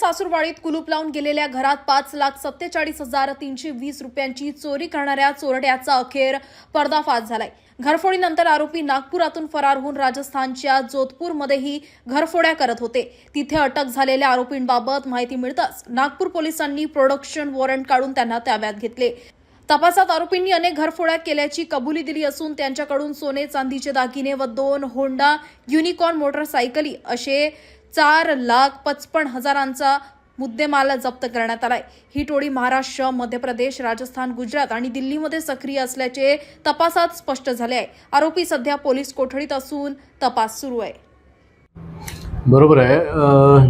सासूरवाडीत कुलूप लावून गेलेल्या घरात 5,47,320 रुपयांची चोरी करणाऱ्या चोरट्याचा अखेर पर्दाफाश झालाय। घरफोडीनंतर आरोपी नागपुरातून फरार होऊन राजस्थानच्या जोधपूरमध्येही घरफोड्या करत होते। तिथे अटक झालेल्या आरोपींबाबत माहिती मिळताच नागपूर पोलिसांनी प्रोडक्शन वॉरंट काढून त्यांना ताब्यात घेतले। तपासात आरोपींनी अनेक घरफोड्या केल्याची कबुली दिली असून त्यांच्याकडून सोने चांदीचे दागिने व 2 होंडा युनिकॉर्न मोटरसायकली असे 4,55,000चा मुद्देमाल जप्त करण्यात आलाय। ही टोळी महाराष्ट्र, मध्य प्रदेश, राजस्थान, गुजरात आणि दिल्लीमध्ये सक्रिय असल्याचे तपासात स्पष्ट झाले आहे। आरोपी सध्या पोलीस कोठडीत असून तपास सुरू आहे। बरोबर आहे।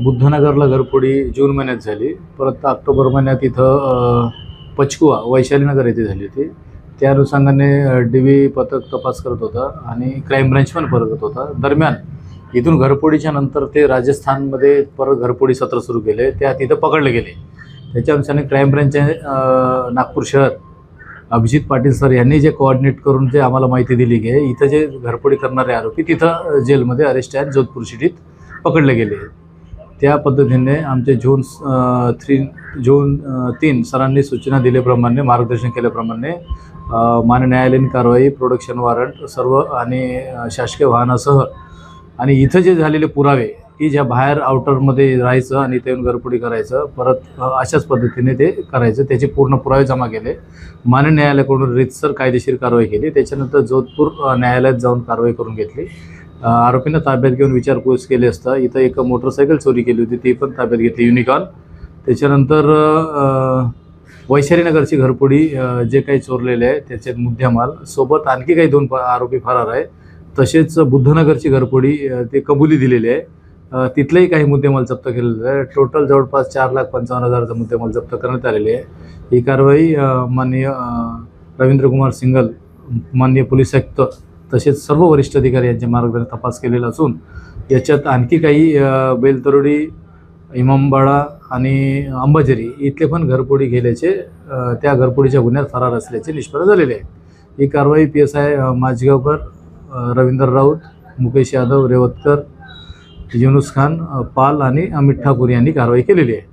बुद्धनगरला घरफोडी जून महिन्यात झाली, परत ऑक्टोबर महिन्यात इथं पचकुवा वैशालीनगर येथे झाली होती। त्या अनुषंगाने डीबी पथक तपास करत होता आणि क्राईम ब्रांच पण करत होता। दरम्यान इथून घरफोडीच्या नंतर ते राजस्थानमध्ये परत घरफोडी सत्र सुरू केले, त्या तिथं पकडले गेले। त्याच्या अनुषंगाने क्राईम ब्रांचचे नागपूर शहर अभिजित पाटील सर यांनी जे कोऑर्डिनेट करून जे आम्हाला माहिती दिली की इथं जे घरफोडी करणारे आरोपी तिथं जेलमध्ये अरेस्ट आहेत, जोधपूर सिटीत पकडले गेले। त्या पद्धतीने आमचे झोन 3 सरांनी सूचना दिल्याप्रमाणे, मार्गदर्शन केल्याप्रमाणे मान्य न्यायालयीन कारवाई, प्रोडक्शन वॉरंट सर्व आणि शासकीय वाहनासह आणि इथं जे झालेले पुरावे की ज्या बाहेर आउटरमध्ये राहायचं आणि ते घरफोडी करायचं, परत अशाच पद्धतीने ते करायचं, त्याचे पूर्ण पुरावे जमा केले। मान्य न्यायालयाकडून रीतसर कायदेशीर कारवाई केली। त्याच्यानंतर जोधपूर न्यायालयात जाऊन कारवाई करून घेतली। आरोपींना ताब्यात घेऊन विचारपूस केली असता इथं एक मोटरसायकल चोरी केली होती, ती पण ताब्यात घेतली, युनिकॉर्न। त्याच्यानंतर वैशालीनगरची घरफोडी जे काही चोरलेले आहे त्याचे मुद्देमाल सोबत आणखी काही 2 आरोपी फरार आहे। तसेच बुद्धनगरची घरफोडी ते कबुली दिलेली आहे, तिथलेही काही मुद्देमाल जप्त केलेले आहे। टोटल जवळपास 4,55,000चा मुद्देमाल जप्त करण्यात आलेले आहे। ही कारवाई माननीय रवींद्र कुमार सिंगल, माननीय पोलीस आयुक्त तसेच सर्व वरिष्ठ अधिकारी यांचे मार्गदर्शन तपास केलेला असून याच्यात आणखी काही बेलतरोडी, इमामबाडा आणि अंबाझरी इथले पण घरफोडी गेल्याचे, त्या घरफोडीच्या गुन्ह्यात फरार असल्याचे निष्पन्न झालेले आहे। ही कारवाई PSI माझगावकर, रवींद्र राऊत, मुकेश यादव, रेवतकर, युनुस खान, पाल आणि अमित ठाकूर यांनी कारवाई केलेली आहे।